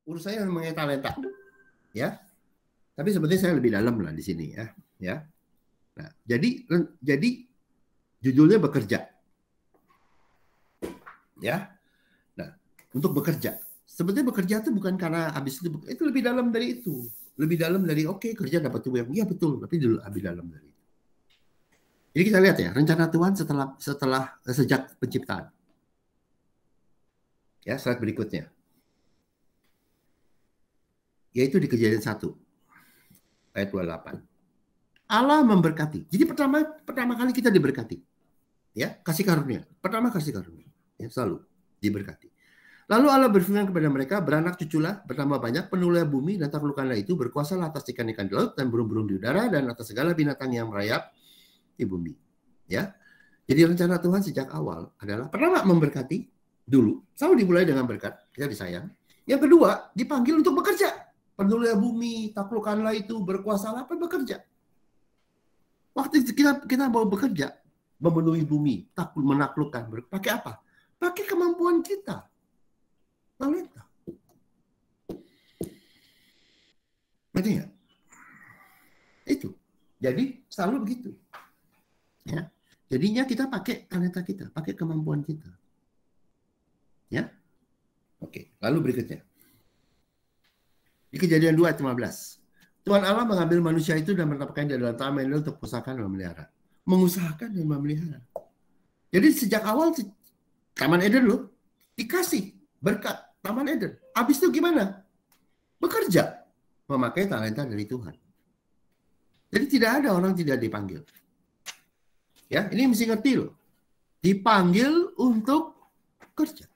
urusannya mengenai talenta, ya. Tapi sebetulnya saya lebih dalam lah di sini, ya. Ya. Nah, jadi judulnya bekerja, ya. Nah, untuk bekerja, sebetulnya bekerja itu bukan karena habis itu lebih dalam dari itu, lebih dalam dari oke, kerja dapat uang, iya betul, tapi dulu lebih dalam dari itu. Jadi kita lihat ya rencana Tuhan sejak penciptaan. Ya, slide berikutnya. Yaitu di Kejadian 1 ayat 28. Allah memberkati. Jadi pertama kali kita diberkati. Ya, kasih karunia. Pertama kasih karunia. Ya, selalu diberkati. Lalu Allah berfirman kepada mereka, beranak cuculah, bertambah banyak, penuhilah bumi dan taklukkanlah itu, berkuasalah atas ikan-ikan di laut dan burung-burung di udara dan atas segala binatang yang merayap di bumi. Ya. Jadi rencana Tuhan sejak awal adalah pertama memberkati dulu, selalu dimulai dengan berkat, kita disayang. Yang kedua, dipanggil untuk bekerja. Penuhilah bumi, taklukkanlah itu, berkuasalah, apa bekerja. Waktu itu kita mau bekerja, memenuhi bumi, menaklukkan, pakai apa? Pakai kemampuan kita. Talenta. Ngerti nggak? Itu. Jadi selalu begitu. Ya. Jadinya kita pakai talenta kita, pakai kemampuan kita. Ya. Oke, lalu berikutnya. Di Kejadian 2 ayat 15. Tuhan Allah mengambil manusia itu dan menetapkan dia dalam taman Eden untuk mengusahakan dan memelihara. Mengusahakan dan memelihara. Jadi sejak awal Taman Eden loh dikasih berkat Taman Eden. Habis itu gimana? Bekerja. Memakai talenta dari Tuhan. Jadi tidak ada orang tidak dipanggil. Ya, ini mesti ngerti loh. Dipanggil untuk kerja.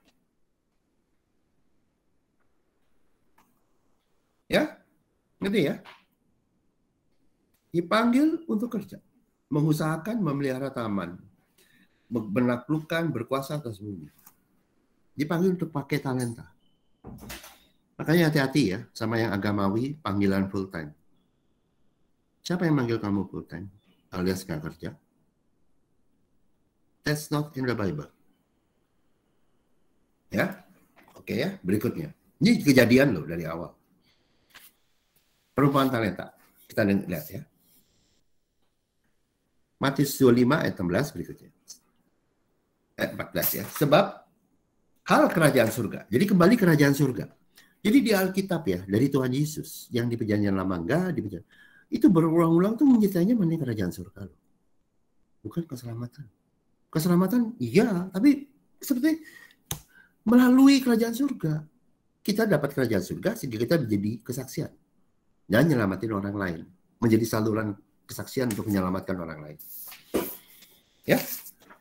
Ya, ngerti ya? Dipanggil untuk kerja. Mengusahakan memelihara taman. Menaklukkan, berkuasa atas bumi. Dipanggil untuk pakai talenta. Makanya hati-hati ya sama yang agamawi panggilan full time. Siapa yang manggil kamu full time? Alias nggak kerja? That's not in the Bible. Ya, oke ya. Berikutnya. Ini kejadian loh dari awal. Perumpamaan talenta. Kita lihat ya. Matius 25 ayat 16 berikutnya. Ayat 14 ya. Sebab hal kerajaan surga. Jadi kembali kerajaan surga. Jadi di Alkitab ya, dari Tuhan Yesus, yang di perjanjian lama enggak, itu berulang-ulang tuh menceritanya mengenai kerajaan surga loh. Bukan keselamatan. Keselamatan iya, tapi seperti melalui kerajaan surga. Kita dapat kerajaan surga sehingga kita menjadi kesaksian. Dan menyelamatin orang lain. Menjadi saluran kesaksian untuk menyelamatkan orang lain. Ya,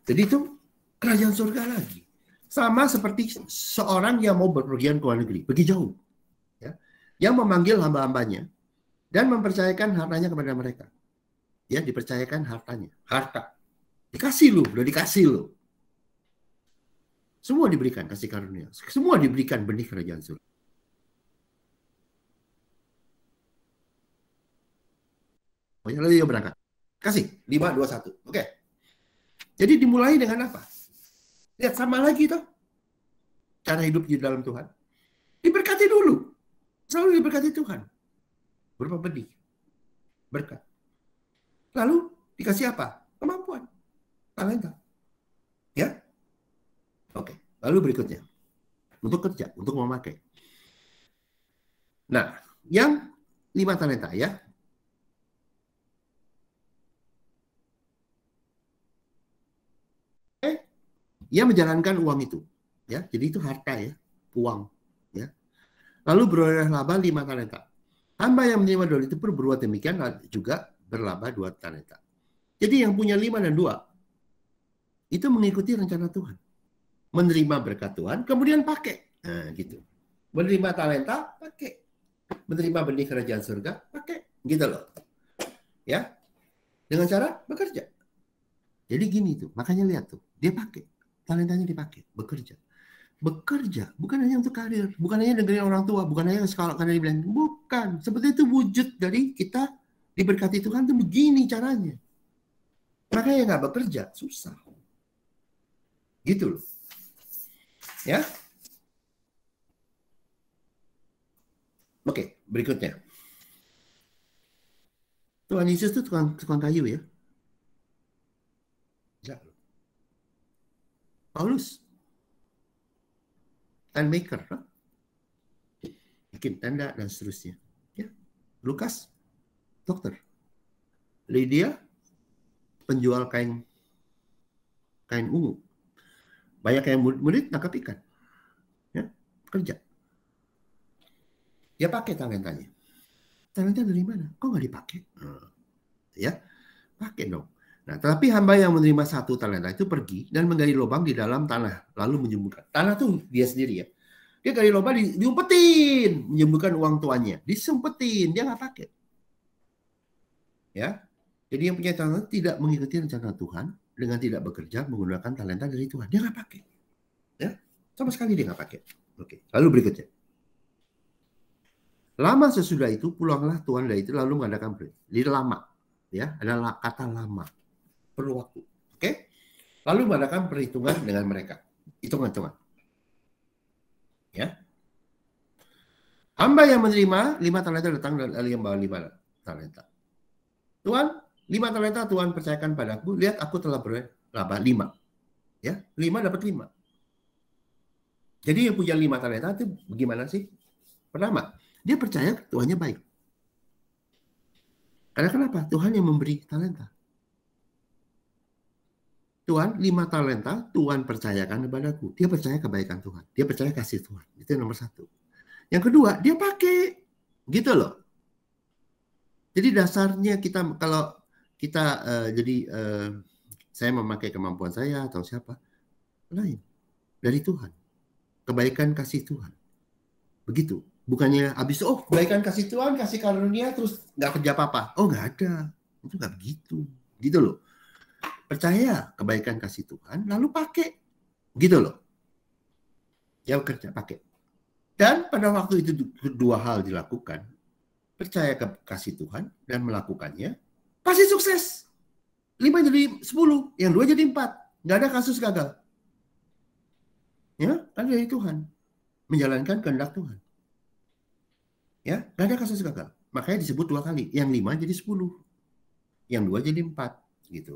jadi itu kerajaan surga lagi. Sama seperti seorang yang mau berpergian ke luar negeri, pergi jauh. Ya, yang memanggil hamba-hambanya dan mempercayakan hartanya kepada mereka. Ya, dipercayakan hartanya. Harta. Dikasih loh, udah dikasih loh. Semua diberikan kasih karunia. Semua diberikan benih kerajaan surga. Pokoknya lalu dia berangkat. Kasih 5, 2, 1. Oke. Jadi dimulai dengan apa? Lihat sama lagi toh. Cara hidup di dalam Tuhan. Diberkati dulu. Selalu diberkati Tuhan. Berupa benih. Berkat. Lalu dikasih apa? Kemampuan. Talenta. Ya. Oke. Lalu berikutnya. Untuk kerja. Untuk memakai. Nah. Yang 5 talenta ya. Ia menjalankan uang itu. Ya. Jadi itu harta ya. Uang. Ya. Lalu beroleh laba 5 talenta. Hamba yang menerima 2 itu pun berbuat demikian juga berlaba 2 talenta. Jadi yang punya 5 dan 2 itu mengikuti rencana Tuhan. Menerima berkat Tuhan, kemudian pakai. Nah, gitu. Menerima talenta, pakai. Menerima benih kerajaan surga, pakai. Gitu loh. Ya. Dengan cara bekerja. Jadi gini tuh, makanya lihat tuh, dia pakai. Talentanya dipakai, bekerja. Bekerja, bukan hanya untuk karir, bukan hanya dengerin orang tua, bukan hanya sekolah karena dibilang, bukan. Seperti itu wujud dari kita diberkati Tuhan tuh begini caranya. Makanya nggak bekerja, susah. Gitu loh. Ya. Oke, berikutnya. Tuhan Yesus itu tukang kayu ya. Enggak. Paulus, tent maker, bikin tenda dan seterusnya. Ya. Lukas, dokter. Lydia, penjual kain ungu. Banyak yang murid nangkap ikan. Ya, kerja. Dia pakai talentanya. Talenta dari mana? Kok nggak dipakai? Ya, pakai dong. Nah, tetapi hamba yang menerima 1 talenta itu pergi dan menggali lubang di dalam tanah, lalu menyembunyikan. Tanah tuh dia sendiri ya. Dia gali lubang, diumpetin, menyembunyikan uang tuannya. Disumpetin, dia nggak pakai. Ya, jadi yang punya talenta tidak mengikuti rencana Tuhan dengan tidak bekerja menggunakan talenta dari Tuhan. Dia nggak pakai. Ya, sama sekali dia nggak pakai. Oke, lalu berikutnya. Lama sesudah itu pulanglah tuan dari itu lalu mengadakan perintah. Jadi lama, ya, adalah kata lama, perlu waktu. Oke, lalu mengadakan perhitungan dengan mereka, hitungan-hitungan. Ya, hamba yang menerima 5 talenta datang dan yang bawa 5 talenta. Tuan, 5 talenta Tuhan percayakan padaku. Lihat aku telah berlaba 5. Ya, 5 dapat 5. Jadi yang punya 5 talenta itu bagaimana sih? Pertama, dia percaya Tuhannya baik. Karena kenapa? Tuhan yang memberi talenta. Tuhan 5 talenta, Tuhan percayakan kepadaku. Dia percaya kebaikan Tuhan. Dia percaya kasih Tuhan. Itu yang nomor 1. Yang kedua, dia pakai. Gitu loh. Jadi dasarnya kita, kalau kita saya memakai kemampuan saya atau siapa, lain. Dari Tuhan. Kebaikan kasih Tuhan. Begitu. Bukannya habis, kebaikan kasih Tuhan, kasih karunia, terus nggak kerja apa-apa. Oh, nggak ada. Itu nggak begitu. Gitu loh. Percaya kebaikan kasih Tuhan, lalu pakai. Gitu loh. Ya kerja, pakai. Dan pada waktu itu 2 hal dilakukan. Percaya ke kasih Tuhan dan melakukannya, pasti sukses. 5 jadi 10, yang 2 jadi 4. Nggak ada kasus gagal. Ya, kan dari Tuhan. Menjalankan kehendak Tuhan. Ya, nggak ada kasus gagal. Makanya disebut 2 kali. Yang 5 jadi 10. Yang 2 jadi 4. Gitu.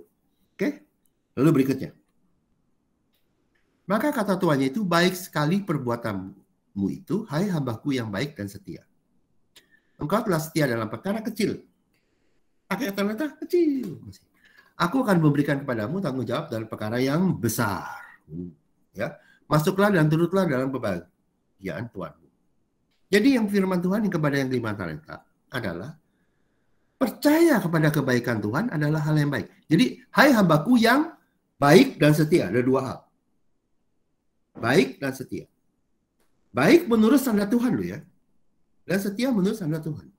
Oke? Lalu berikutnya. Maka kata tuannya itu, baik sekali perbuatanmu itu, hai hambaku yang baik dan setia. Engkau telah setia dalam perkara kecil. Pakai talenta kecil. Aku akan memberikan kepadamu tanggung jawab dalam perkara yang besar. Ya, masuklah dan turutlah dalam kebahagiaan Tuhanmu. Jadi yang firman Tuhan yang kepada yang 5 talenta adalah percaya kepada kebaikan Tuhan adalah hal yang baik. Jadi, hai hambaku yang baik dan setia. Ada 2 hal. Baik dan setia. Baik menurut standar Tuhan loh ya. Dan setia menurut standar Tuhan.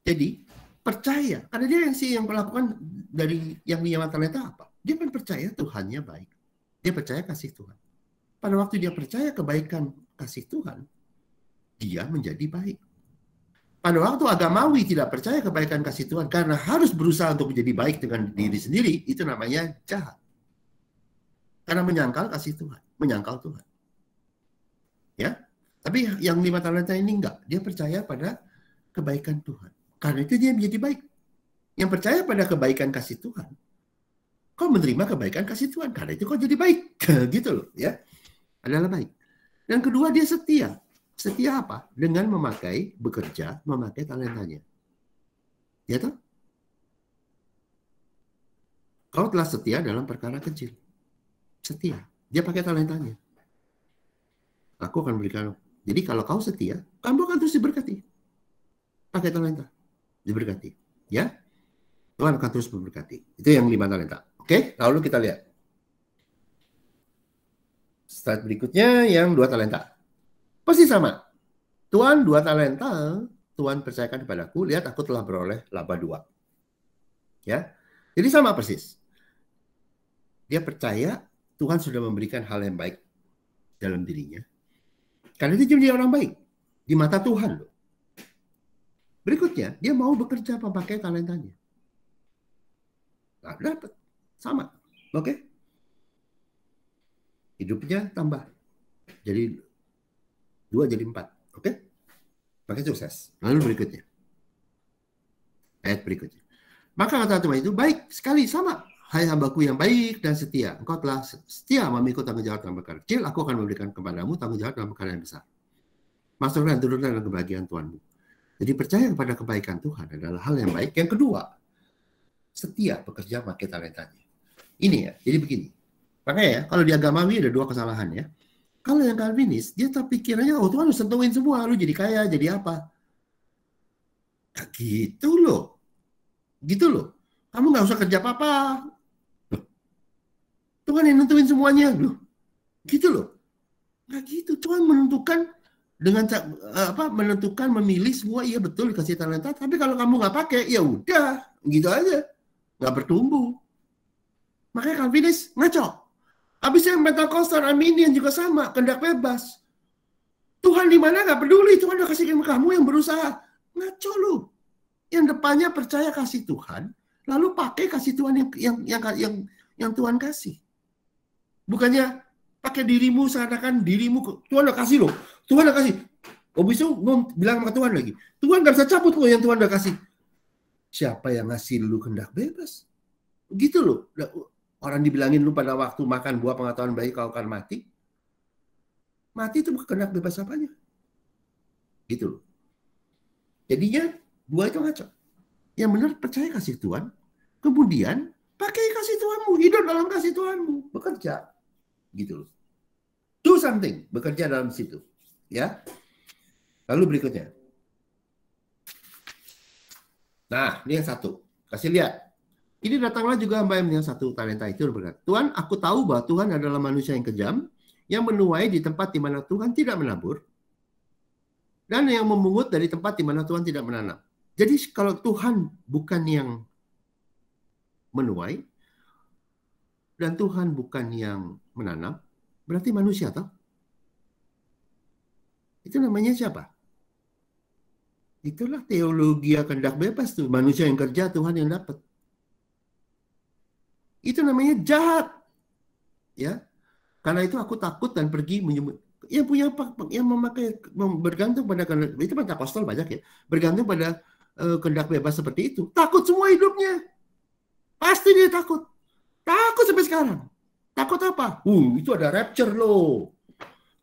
Jadi, percaya. Karena dia yang melakukan dari yang 5 talenta apa? Dia kan percaya Tuhannya baik. Dia percaya kasih Tuhan. Pada waktu dia percaya kebaikan kasih Tuhan, dia menjadi baik. Pada waktu agamawi tidak percaya kebaikan kasih Tuhan karena harus berusaha untuk menjadi baik dengan diri sendiri, itu namanya jahat. Karena menyangkal kasih Tuhan, menyangkal Tuhan. Ya, tapi yang 5 talenta ini enggak. Dia percaya pada kebaikan Tuhan. Karena itu dia menjadi baik. Yang percaya pada kebaikan kasih Tuhan, kau menerima kebaikan kasih Tuhan. Karena itu kau jadi baik. Gitu loh ya. Adalah baik. Yang kedua dia setia. Setia apa? Dengan bekerja, memakai talentanya. Ya toh? Kau telah setia dalam perkara kecil. Setia. Dia pakai talentanya. Aku akan berikan. Jadi kalau kau setia, kamu akan terus diberkati. Pakai talenta. Diberkati. Ya. Tuhan akan terus memberkati. Itu yang 5 talenta. Oke, lalu kita lihat. Slide berikutnya yang 2 talenta. Pasti sama. Tuhan 2 talenta, Tuhan percayakan kepadaku, lihat aku telah beroleh laba 2. Ya. Jadi sama persis. Dia percaya Tuhan sudah memberikan hal yang baik dalam dirinya. Karena dia jadi orang baik di mata Tuhan loh. Berikutnya, dia mau bekerja memakai talentanya. Nah, dapat. Sama. Oke. Hidupnya tambah. Jadi 2 jadi 4. Oke. Maka sukses. Lalu berikutnya. Ayat berikutnya. Maka kata Tuhan itu, baik sekali, sama. Hai hambaku yang baik dan setia. Engkau telah setia memikul tanggung jawab dalam perkara kecil. Aku akan memberikan kepadamu tanggung jawab dalam perkara yang besar. Masuklah dan turunlah dalam kebahagiaan Tuhanmu. Jadi percaya kepada kebaikan Tuhan adalah hal yang baik. Yang kedua, setia bekerja pakai talentanya. Ini ya, jadi begini. Makanya ya, kalau di agamawi ada dua kesalahan ya. Kalau yang Calvinis, dia tak pikirannya, oh Tuhan lu sentuhin semua, lu jadi kaya, jadi apa. Nah, gitu loh. Gitu loh. Kamu nggak usah kerja apa-apa. Tuhan yang nentuin semuanya. Loh. Gitu loh. Nggak gitu. Tuhan menentukan dengan menentukan, memilih semua, iya betul dikasih talenta. Tapi kalau kamu nggak pakai, ya udah. Gitu aja. Nggak bertumbuh. Makanya Calvinis ngaco. Habis yang Pentakosta, Arminian juga sama, kehendak bebas. Tuhan di mana nggak peduli, Tuhan udah kasih kamu yang berusaha. Ngaco lu. Yang depannya percaya kasih Tuhan, lalu pakai kasih Tuhan yang Tuhan kasih. Bukannya pakai dirimu seakan-akan dirimu Tuhan udah kasih loh. Tuhan udah kasih. Oh bisa bilang sama Tuhan lagi. Tuhan nggak bisa cabut loh yang Tuhan udah kasih. Siapa yang ngasih lu kehendak bebas? Gitu loh. Orang dibilangin lu pada waktu makan buah pengetahuan baik kau akan mati. Mati itu bukan kehendak bebas apanya. Gitu loh. Jadinya dua itu ngaco. Yang benar percaya kasih Tuhan. Kemudian pakai kasih Tuhanmu. Hidup dalam kasih Tuhanmu. Bekerja. Gitu loh. Do something. Bekerja dalam situ. Ya. Lalu berikutnya. Nah, ini yang satu. Kasih lihat. Ini datanglah juga hamba yang satu talenta itu berkata, Tuhan, aku tahu bahwa Tuhan adalah manusia yang kejam, yang menuai di tempat di mana Tuhan tidak menabur, dan yang memungut dari tempat di mana Tuhan tidak menanam. Jadi kalau Tuhan bukan yang menuai, dan Tuhan bukan yang menanam, berarti manusia toh? Itu namanya siapa? Itulah teologi kehendak bebas tuh, manusia yang kerja, Tuhan yang dapat. Itu namanya jahat. Ya. Karena itu aku takut dan pergi menyebut yang memakai bergantung pada itu Pentakosta banyak ya. Bergantung pada kehendak bebas seperti itu. Takut semua hidupnya. Pasti dia takut. Takut sampai sekarang. Takut apa? Itu ada rapture loh.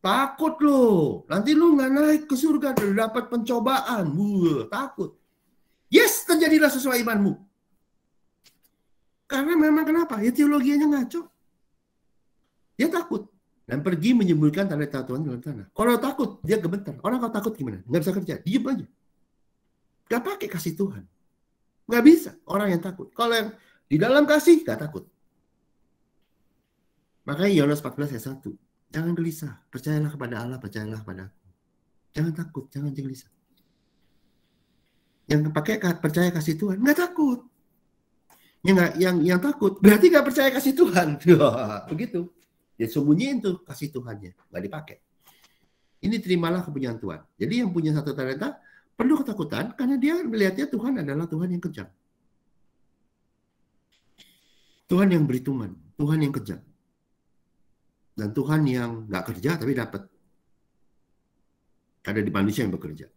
Takut loh. Nanti lu nggak naik ke surga dapat pencobaan. Takut. Yes, terjadilah sesuai imanmu. Karena memang kenapa? Ya teologianya ngaco. Dia takut. Dan pergi menyembunyikan talenta Tuhan dalam tanah. Kalau takut, dia gemetar. Orang kalau takut gimana? Nggak bisa kerja. Diem aja. Nggak pakai kasih Tuhan. Nggak bisa. Orang yang takut. Kalau yang di dalam kasih, nggak takut. Makanya Yohanes 14 ayat 1. Jangan gelisah. Percayalah kepada Allah. Percayalah kepada aku. Jangan takut. Jangan gelisah. Yang pakai percaya kasih Tuhan. Nggak takut. Yang takut berarti nggak percaya kasih Tuhan. Begitu. Dia sembunyiin tuh kasih Tuhannya, nggak dipakai. Ini terimalah kepunyaan Tuhan. Jadi yang punya satu talenta perlu ketakutan karena dia melihatnya Tuhan adalah Tuhan yang kejam. Tuhan yang berhitungan, Tuhan yang kejam. Dan Tuhan yang nggak kerja tapi dapat. Ada di manusia yang bekerja.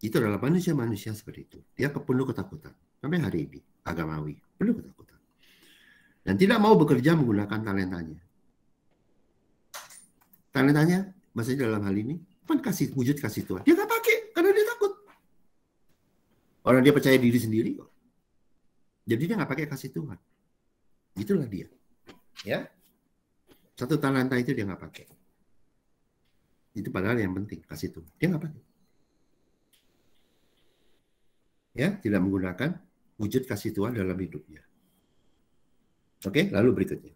Itu adalah manusia-manusia seperti itu. Dia penuh ketakutan. Sampai hari ini, agamawi, penuh ketakutan. Dan tidak mau bekerja menggunakan talentanya. Talentanya, maksudnya dalam hal ini, kan wujud kasih Tuhan. Dia nggak pakai, karena dia takut. Orang dia percaya diri sendiri kok. Jadi dia nggak pakai kasih Tuhan. Itulah dia. Ya. Satu talenta itu dia nggak pakai. Itu padahal yang penting, kasih Tuhan. Dia nggak pakai. Ya, tidak menggunakan wujud kasih Tuhan dalam hidupnya. Oke, lalu berikutnya.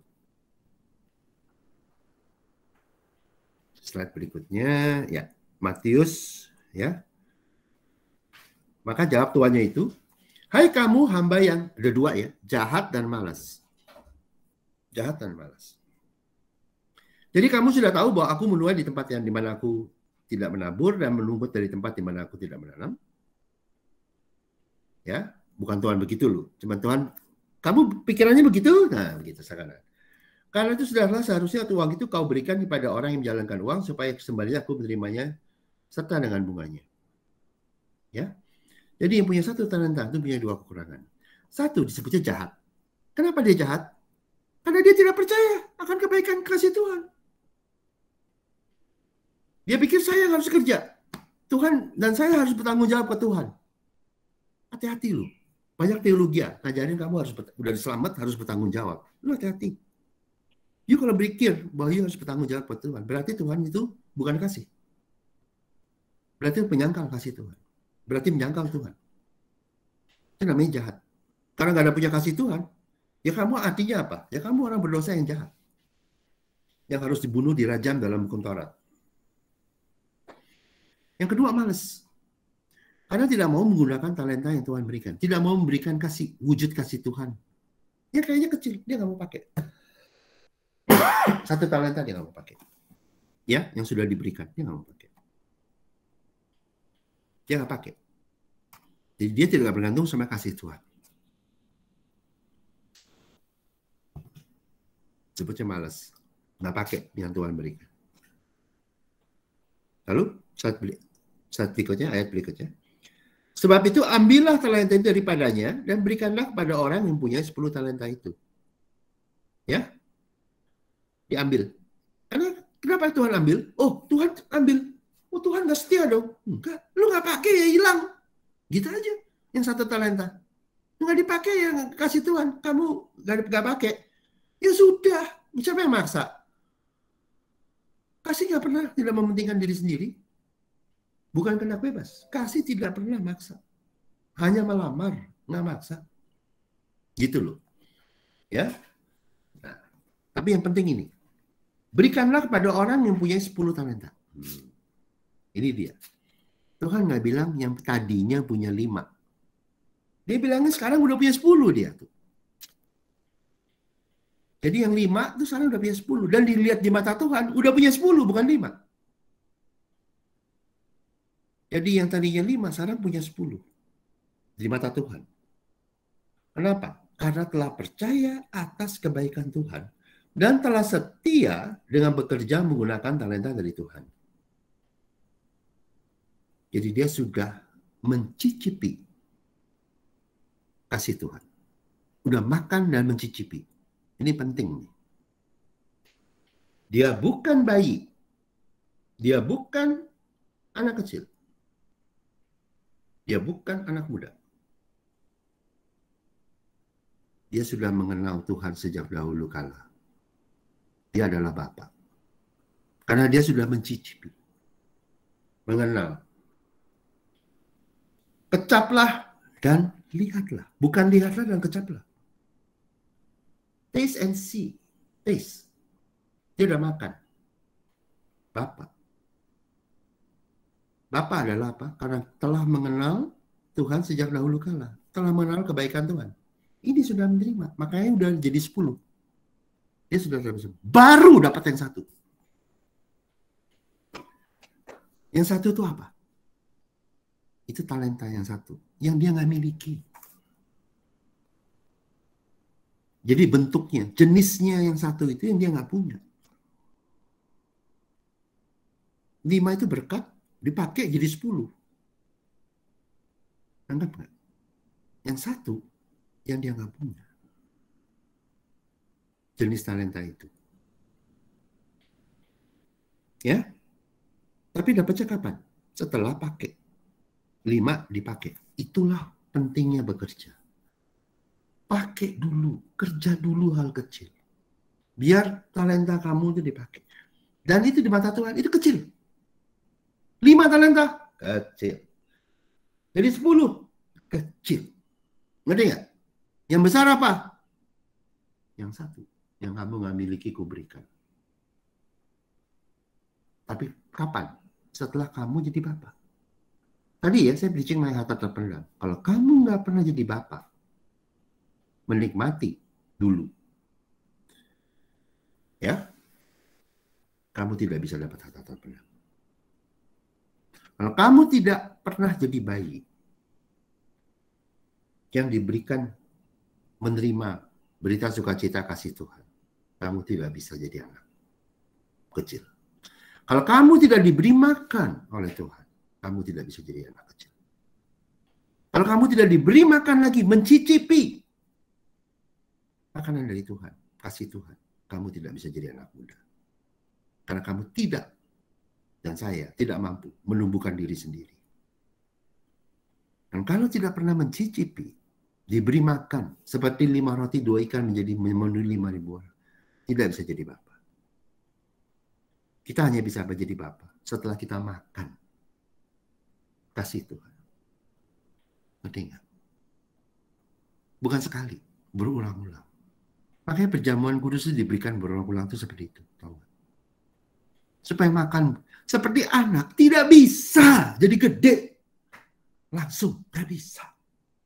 Slide berikutnya, ya, Matius, ya. Maka jawab tuannya itu, hai kamu hamba yang, ada dua ya, jahat dan malas. Jahat dan malas. Jadi kamu sudah tahu bahwa aku menuai di tempat yang dimana aku tidak menabur dan menumbuh dari tempat di mana aku tidak menanam. Ya, bukan Tuhan begitu loh. Cuma Tuhan, kamu pikirannya begitu? Nah, begitu sekarang. Karena itu sudahlah seharusnya uang itu kau berikan kepada orang yang menjalankan uang supaya kembalinya aku menerimanya serta dengan bunganya. Ya, jadi yang punya 1 talenta itu punya 2 kekurangan. 1 disebutnya jahat. Kenapa dia jahat? Karena dia tidak percaya akan kebaikan kasih Tuhan. Dia pikir saya harus kerja. Tuhan dan saya harus bertanggung jawab ke Tuhan. Hati-hati lu. Banyak teologi ngajarin kamu harus udah selamat harus bertanggung jawab. Lu hati-hati. You kalau berpikir bahwa you harus bertanggung jawab ke Tuhan, berarti Tuhan itu bukan kasih. Berarti penyangkal kasih Tuhan. Berarti menyangkal Tuhan. Itu namanya jahat. Karena nggak ada punya kasih Tuhan, ya kamu artinya apa? Ya kamu orang berdosa yang jahat. Yang harus dibunuh, dirajam dalam hukum Taurat. Yang kedua, malas. Karena tidak mau menggunakan talenta yang Tuhan berikan. Tidak mau memberikan wujud kasih Tuhan. Ya kayaknya kecil, dia nggak mau pakai. 1 talenta dia nggak mau pakai. Ya, yang sudah diberikan, dia nggak mau pakai. Dia nggak pakai. Jadi dia tidak bergantung sama kasih Tuhan. Sebutnya malas. Nggak pakai yang Tuhan berikan. Lalu, saat berikutnya, ayat berikutnya. Sebab itu ambillah talenta itu daripadanya dan berikanlah kepada orang yang punya 10 talenta itu. Ya, diambil. Karena kenapa Tuhan ambil? Oh, Tuhan ambil. Oh, Tuhan nggak setia dong. Enggak, lu nggak pakai ya hilang. Gitu aja. Yang 1 talenta. Nggak dipakai ya kasih Tuhan. Kamu nggak pakai. Ya sudah. Siapa yang maksa? Kasih nggak pernah tidak mementingkan diri sendiri. Bukan kehendak bebas. Kasih tidak pernah maksa. Hanya melamar, nggak maksa. Gitu loh. Ya. Nah, tapi yang penting ini. Berikanlah kepada orang yang punya 10 talenta. Ini dia. Tuhan nggak bilang yang tadinya punya 5. Dia bilangnya sekarang udah punya 10 dia tuh. Jadi yang 5 tuh sekarang udah punya 10. Dan dilihat di mata Tuhan udah punya 10 bukan 5. Jadi yang tadinya 5 sekarang punya 10. Di mata Tuhan. Kenapa? Karena telah percaya atas kebaikan Tuhan. Dan telah setia dengan bekerja menggunakan talenta dari Tuhan. Jadi dia sudah mencicipi kasih Tuhan. Udah makan dan mencicipi. Ini penting nih. Dia bukan bayi. Dia bukan anak kecil. Dia bukan anak muda. Dia sudah mengenal Tuhan sejak dahulu kala. Dia adalah Bapa. Karena dia sudah mencicipi. Mengenal. Kecaplah dan lihatlah. Bukan lihatlah dan kecaplah. Taste and see. Taste. Dia udah makan. Bapa. Bapa adalah apa? Karena telah mengenal Tuhan sejak dahulu kala. Telah mengenal kebaikan Tuhan. Ini sudah menerima. Makanya udah jadi 10. Dia sudah dapat 10. Baru dapat yang 1. Yang 1 itu apa? Itu talenta yang 1. Yang dia nggak miliki. Jadi bentuknya, jenisnya yang 1 itu yang dia nggak punya. 5 itu berkat, dipakai jadi 10. Anggap nggak? Yang 1 yang dia nggak punya. Jenis talenta itu. Ya? Tapi dapatnya kapan? Setelah pakai. 5 dipakai. Itulah pentingnya bekerja. Pakai dulu. Kerja dulu hal kecil. Biar talenta kamu itu dipakai. Dan itu di mata Tuhan, itu kecil. 5 talenta, kecil. Jadi 10, kecil. Ngerti nggak? Yang besar apa? Yang 1. Yang kamu nggak miliki, kuberikan. Tapi kapan? Setelah kamu jadi bapak. Tadi ya saya preaching my harta terpendam. Kalau kamu nggak pernah jadi bapak, menikmati dulu, ya, kamu tidak bisa dapat harta terpendam. Kalau kamu tidak pernah jadi bayi yang diberikan menerima berita sukacita kasih Tuhan, kamu tidak bisa jadi anak kecil. Kalau kamu tidak diberi makan oleh Tuhan, kamu tidak bisa jadi anak kecil. Kalau kamu tidak diberi makan lagi, mencicipi makanan dari Tuhan, kasih Tuhan, kamu tidak bisa jadi anak muda. Karena kamu tidak, dan saya tidak mampu menumbuhkan diri sendiri. Dan kalau tidak pernah mencicipi, diberi makan, seperti 5 roti 2 ikan menjadi memenuhi 5.000 orang, tidak bisa jadi Bapa. Kita hanya bisa menjadi Bapa setelah kita makan kasih Tuhan. Ngerti nggak? Bukan sekali, berulang-ulang. Makanya perjamuan kudus itu diberikan berulang-ulang itu seperti itu. Tahu nggak? Supaya makan seperti anak, tidak bisa jadi gede. Langsung, nggak bisa.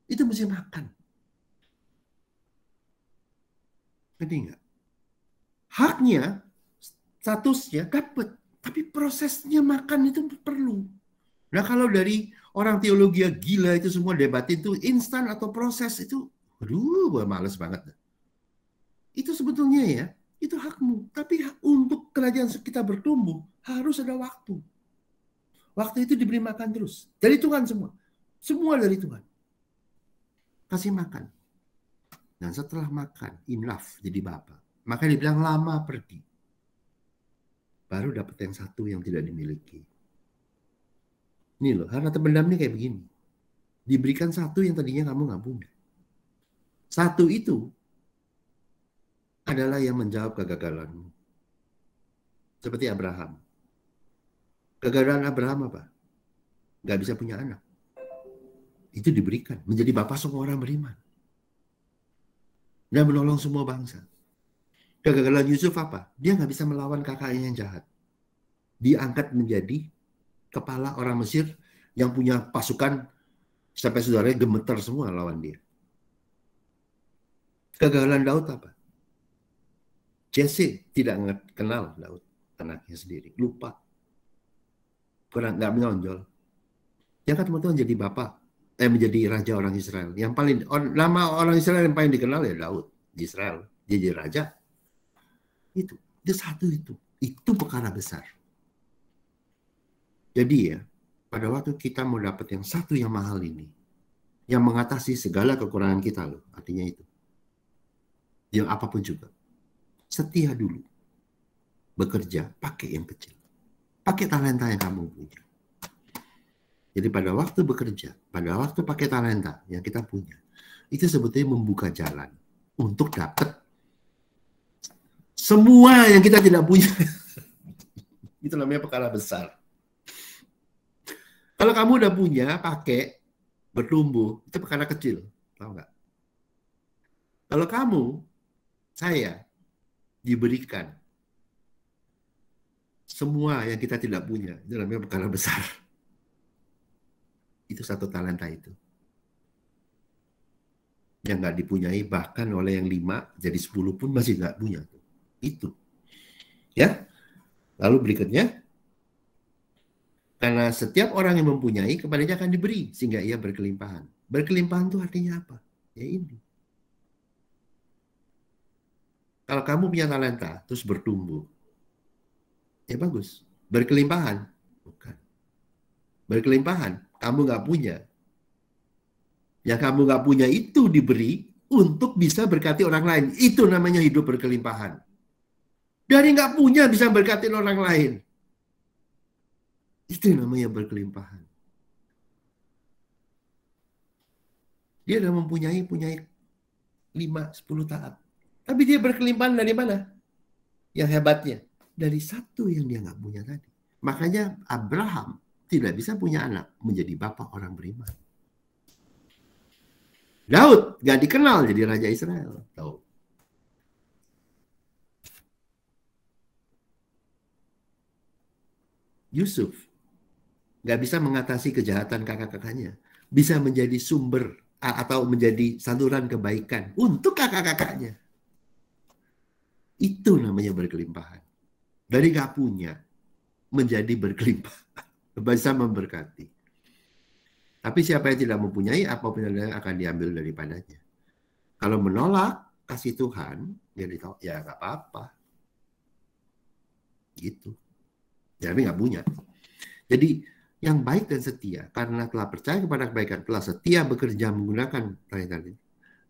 Itu mesti makan. Ngerti nggak? Haknya, statusnya dapat. Tapi prosesnya makan itu perlu. Nah kalau dari orang teologi gila itu semua debatin itu instan atau proses itu, aduh gue males banget. Itu sebetulnya ya, itu hakmu. Tapi untuk kerajaan kita bertumbuh, harus ada waktu. Waktu itu diberi makan terus. Dari Tuhan semua. Semua dari Tuhan. Kasih makan. Dan setelah makan, enough jadi Bapa. Maka dibilang lama pergi. Baru dapat yang satu yang tidak dimiliki. Ini loh, harta terpendam ini kayak begini. Diberikan satu yang tadinya kamu nggak punya. Satu itu adalah yang menjawab kegagalanmu. Seperti Abraham. Kegagalan Abraham apa? Nggak bisa punya anak. Itu diberikan. Menjadi bapak semua orang beriman. Dan menolong semua bangsa. Kegagalan Yusuf apa? Dia nggak bisa melawan kakaknya yang jahat. Diangkat menjadi kepala orang Mesir yang punya pasukan sampai saudaranya gemeter semua lawan dia. Kegagalan Daud apa? Jesse tidak kenal Daud, anaknya sendiri. Lupa. Kurang nggak menonjol. Dia kan teman-teman jadi bapak, menjadi raja orang Israel. Yang paling nama orang Israel yang paling dikenal ya Daud di Israel. Dia jadi raja. Itu, dia satu itu. Itu perkara besar. Jadi ya, pada waktu kita mau dapat yang satu yang mahal ini, yang mengatasi segala kekurangan kita loh, artinya itu. Yang apapun juga. Setia dulu. Bekerja, pakai yang kecil. Pakai talenta yang kamu punya. Jadi pada waktu bekerja, pada waktu pakai talenta yang kita punya, itu sebetulnya membuka jalan untuk dapat semua yang kita tidak punya. Itu namanya perkara besar. Kalau kamu udah punya, pakai, bertumbuh, itu perkara kecil. Tahu nggak? Kalau kamu, saya, diberikan semua yang kita tidak punya, itu namanya perkara besar. Itu satu talenta itu. Yang nggak dipunyai, bahkan oleh yang 5, jadi 10 pun masih nggak punya. Itu. Ya. Lalu berikutnya, karena setiap orang yang mempunyai, kepadanya akan diberi, sehingga ia berkelimpahan. Berkelimpahan itu artinya apa? Ya ini. Kalau kamu punya talenta, terus bertumbuh, ya bagus. Berkelimpahan? Bukan. Berkelimpahan, kamu nggak punya. Yang kamu nggak punya itu diberi untuk bisa berkati orang lain. Itu namanya hidup berkelimpahan. Dari nggak punya bisa berkati orang lain. Itu namanya berkelimpahan. Dia udah punya 5-10 tahap. Tapi dia berkelimpahan dari mana? Yang hebatnya. Dari satu yang dia nggak punya tadi. Makanya Abraham tidak bisa punya anak. Menjadi bapak orang beriman. Daud nggak dikenal jadi raja Israel. Tahu. Yusuf nggak bisa mengatasi kejahatan kakak-kakaknya. Bisa menjadi sumber atau menjadi saluran kebaikan untuk kakak-kakaknya. Itu namanya berkelimpahan. Dari nggak punya, menjadi berkelimpahan. Bisa memberkati. Tapi siapa yang tidak mempunyai, apapun yang akan diambil daripadanya. Kalau menolak kasih Tuhan, ya nggak apa-apa. Gitu. Tapi nggak punya. Jadi yang baik dan setia, karena telah percaya kepada kebaikan, telah setia bekerja menggunakan talenta ini.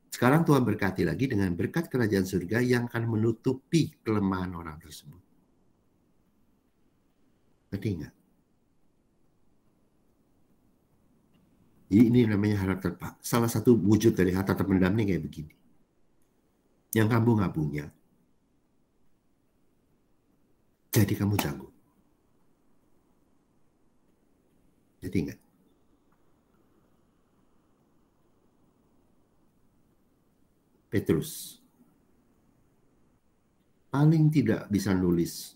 Sekarang Tuhan berkati lagi dengan berkat kerajaan surga yang akan menutupi kelemahan orang tersebut. Ngerti nggak? Ini namanya harta terpendam. Salah satu wujud dari harta terpendam nih kayak begini. Yang kamu nggak punya, jadi kamu jago. Jadi nggak? Petrus paling tidak bisa nulis.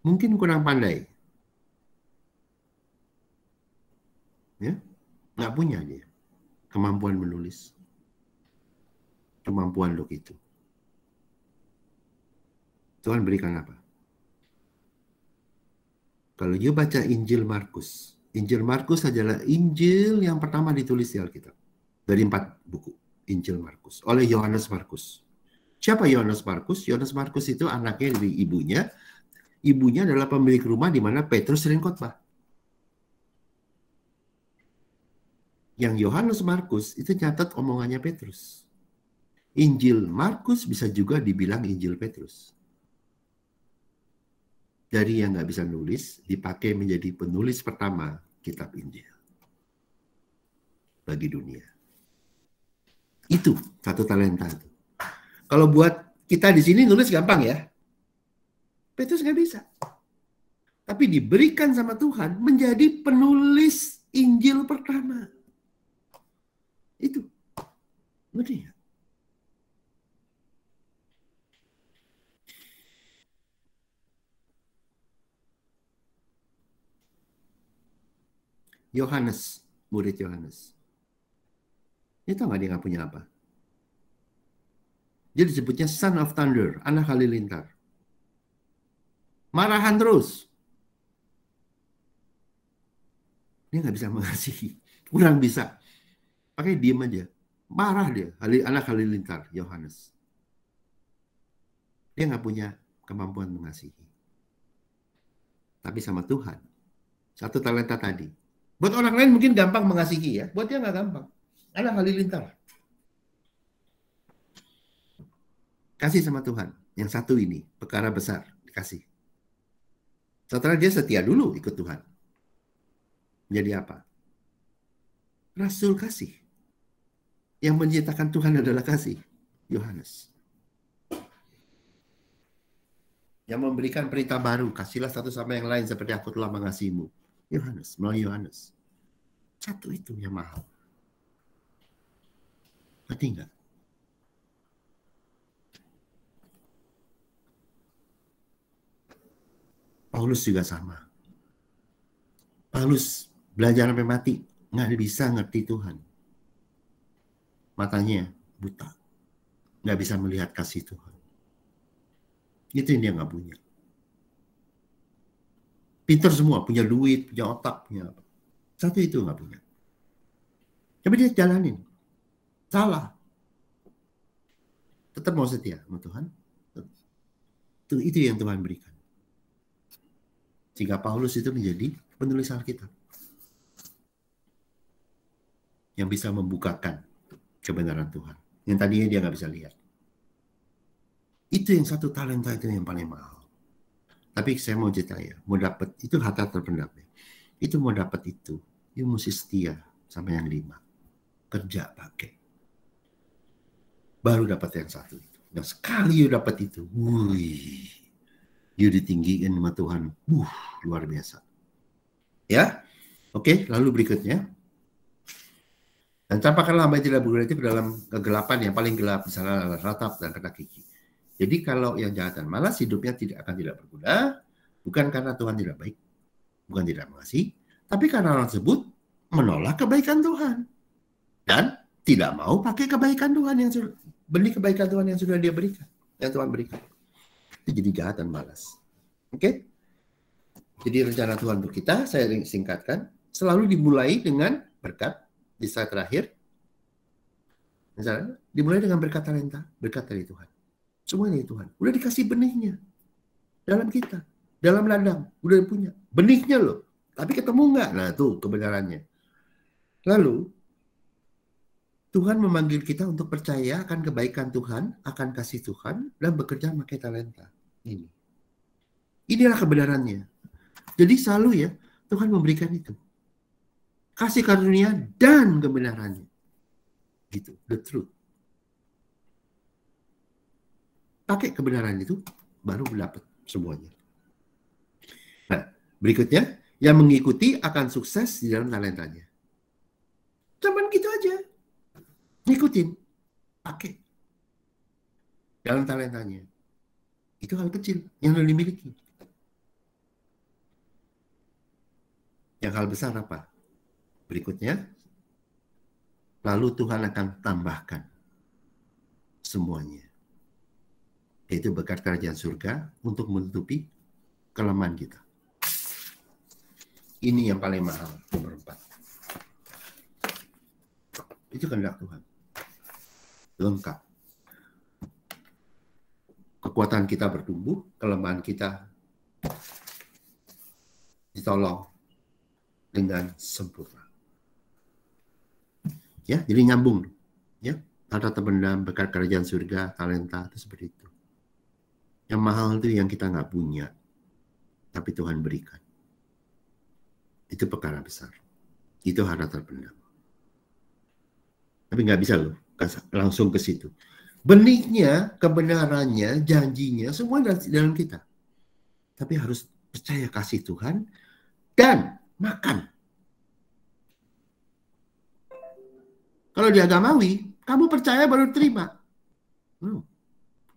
Mungkin kurang pandai. Ya, nggak punya dia kemampuan menulis. Kemampuan untuk itu. Tuhan berikan apa? Kalau you baca Injil Markus adalah Injil yang pertama ditulis di Alkitab. Dari 4 buku Injil Markus oleh Yohanes Markus. Siapa Yohanes Markus? Yohanes Markus itu anaknya dari ibunya. Ibunya adalah pemilik rumah di mana Petrus sering khotbah. Yang Yohanes Markus itu catat omongannya Petrus. Injil Markus bisa juga dibilang Injil Petrus. Dari yang nggak bisa nulis, dipakai menjadi penulis pertama kitab Injil bagi dunia. Itu satu talenta itu. Kalau buat kita di sini nulis gampang ya. Petrus nggak bisa. Tapi diberikan sama Tuhan menjadi penulis Injil pertama. Itu. Ngerti ya? Yohanes, murid Yohanes. Ini tahu nggak dia nggak punya apa? Dia disebutnya Son of Thunder, anak halilintar. Marahan terus. Dia nggak bisa mengasihi. Kurang bisa. Pakai diem aja. Marah dia, anak halilintar, Yohanes. Dia nggak punya kemampuan mengasihi. Tapi sama Tuhan. Satu talenta tadi. Buat orang lain mungkin gampang mengasihi ya. Buat dia nggak gampang. Anak halilintar. Kasih sama Tuhan. Yang satu ini, perkara besar, dikasih. Setelah dia setia dulu ikut Tuhan. Menjadi apa? Rasul kasih. Yang menciptakan Tuhan adalah kasih. Yohanes. Yang memberikan perintah baru. Kasihlah satu sama yang lain seperti aku telah mengasihimu. Yohanes, melalui Yohanes. Satu itu yang mahal. Ngerti nggak? Paulus juga sama. Paulus belajar sampai mati. Nggak bisa ngerti Tuhan. Matanya buta. Nggak bisa melihat kasih Tuhan. Itu yang dia nggak punya. Pinter semua, punya duit, punya otak, punya apa. Satu itu nggak punya. Tapi dia jalanin. Salah. Tetap mau setia sama Tuhan. Itu yang Tuhan berikan. Sehingga Paulus itu menjadi penulis Alkitab. Yang bisa membukakan kebenaran Tuhan. Yang tadinya dia nggak bisa lihat. Itu yang satu talenta itu yang paling mahal. Tapi saya mau cerita ya, mau dapat itu harta terpendam. Itu mau dapat itu mesti setia sama yang 5. Kerja pakai. Baru dapat yang satu itu. Dan sekali you dapat itu, wih, you ditinggiin sama Tuhan, luar biasa. Ya, oke, lalu berikutnya. Dan campakkanlah hamba yang tidak berguna itu ke dalam kegelapan yang paling gelap, misalnya ratap dan kata gigi. Jadi kalau yang jahat dan malas hidupnya akan tidak berguna, bukan karena Tuhan tidak baik, bukan tidak mengasihi, tapi karena orang tersebut menolak kebaikan Tuhan dan tidak mau pakai kebaikan Tuhan yang sudah benih kebaikan Tuhan yang sudah dia berikan, yang Tuhan berikan. Itu jadi jahat dan malas. Oke? Jadi rencana Tuhan untuk kita, saya singkatkan, selalu dimulai dengan berkat di saat terakhir. Misalnya, dimulai dengan berkat talenta, berkat dari Tuhan. Semuanya dari Tuhan. Udah dikasih benihnya dalam kita, dalam ladang, udah punya benihnya loh. Tapi ketemu nggak? Nah, tuh kebenarannya. Lalu, Tuhan memanggil kita untuk percaya akan kebaikan Tuhan, akan kasih Tuhan, dan bekerja memakai talenta. Inilah kebenarannya. Jadi selalu ya, Tuhan memberikan itu. Kasih karunia dan kebenarannya. Gitu, the truth. Pakai kebenaran itu, baru dapat semuanya. Nah, berikutnya, yang mengikuti akan sukses di dalam talentanya. Cuman gitu aja. Ngikutin. Pakai. Dalam talentanya. Itu hal kecil yang lo dimiliki. Yang hal besar apa? Berikutnya, lalu Tuhan akan tambahkan semuanya. Yaitu berkat kerajaan surga untuk menutupi kelemahan kita. Ini yang paling mahal, nomor 4. Itu kehendak Tuhan. Lengkap. Kekuatan kita bertumbuh, kelemahan kita ditolong dengan sempurna. Ya, jadi nyambung. Ya, harta terpendam, berkat kerajaan surga, talenta, itu seperti itu. Yang mahal itu yang kita nggak punya, tapi Tuhan berikan. Itu perkara besar. Itu harta terpendam. Tapi nggak bisa loh, langsung ke situ. Benihnya, kebenarannya, janjinya, semua dalam kita. Tapi harus percaya kasih Tuhan dan makan. Kalau di agamawi, kamu percaya baru terima.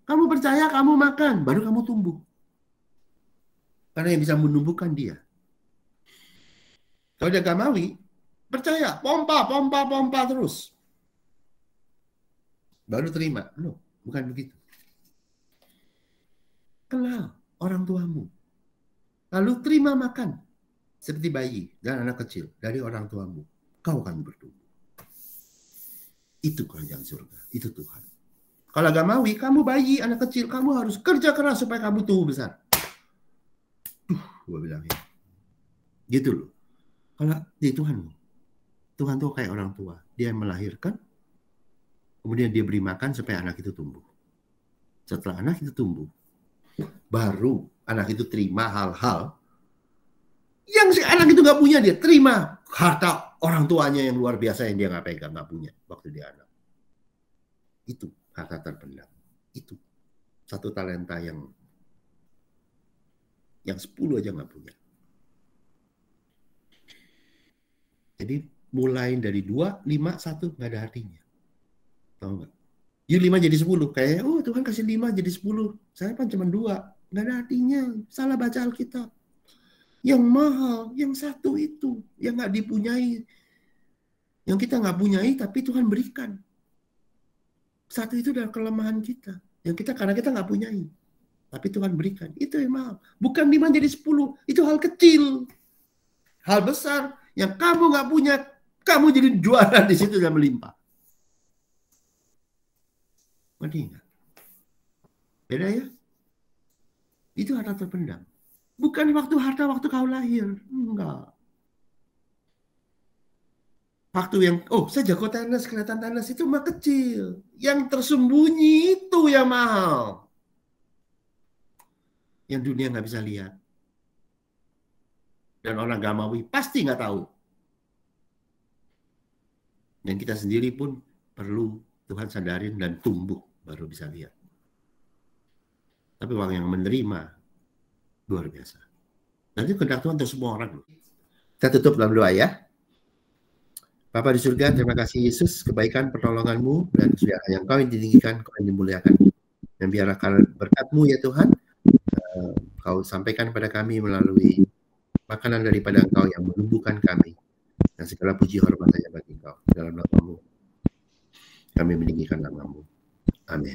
Kamu percaya, kamu makan, baru kamu tumbuh. Karena yang bisa menumbuhkan dia. Kalau di agamawi, percaya, pompa terus. Baru terima. No, bukan begitu. Kenal orang tuamu. Lalu terima makan. Seperti bayi dan anak kecil dari orang tuamu. Kau akan bertumbuh. Itu kerajaan surga. Itu Tuhan. Kalau agamawi, kamu bayi, anak kecil. Kamu harus kerja keras supaya kamu tumbuh besar. Gue bilang ya. Gitu loh. Kalau di Tuhan tuh kayak orang tua. Dia melahirkan, kemudian dia beri makan supaya anak itu tumbuh. Setelah anak itu tumbuh, baru anak itu terima hal-hal yang si anak itu nggak punya. Dia terima harta orang tuanya yang luar biasa yang dia nggak pegang, nggak punya waktu dia anak. Itu harta terpendam. Itu 1 talenta yang 10 aja nggak punya. Jadi mulai dari 2, 5, 1 nggak ada artinya. Tahu nggak? Yuk 5 jadi 10. Kayak, oh Tuhan kasih 5 jadi 10. Saya kan cuma 2. Nggak ada artinya. Salah baca Alkitab. Yang mahal, yang 1 itu. Yang nggak dipunyai. Yang kita nggak punyai, tapi Tuhan berikan. 1 itu adalah kelemahan kita. Yang kita karena kita nggak punyai. Tapi Tuhan berikan. Itu yang mahal. Bukan 5 jadi 10. Itu hal kecil. Hal besar. Yang kamu nggak punya, kamu jadi juara di situ dan melimpah. Ingat. Beda ya? Itu harta terpendam. Bukan waktu kau lahir. Enggak. Waktu yang, saya jago tenis, kelihatan tenis itu mah kecil. Yang tersembunyi itu yang mahal. Yang dunia nggak bisa lihat. Dan orang agamawi pasti nggak tahu. Dan kita sendiri pun perlu Tuhan sadarin dan tumbuh baru bisa lihat. Tapi orang yang menerima luar biasa. Nanti kehendak Tuhan untuk semua orang. Kita tutup dalam doa ya. Bapa di surga, terima kasih Yesus, kebaikan pertolongan-Mu dan kesulitan yang Kau ditinggikan, Kau yang dimuliakan. Dan biarlah berkat-Mu ya Tuhan, Kau sampaikan kepada kami melalui makanan daripada Engkau yang menumbuhkan kami. Dan segala puji hormat hanya bagi Engkau. Dalam nama-Mu kami meninggikan nama-Mu. Amin.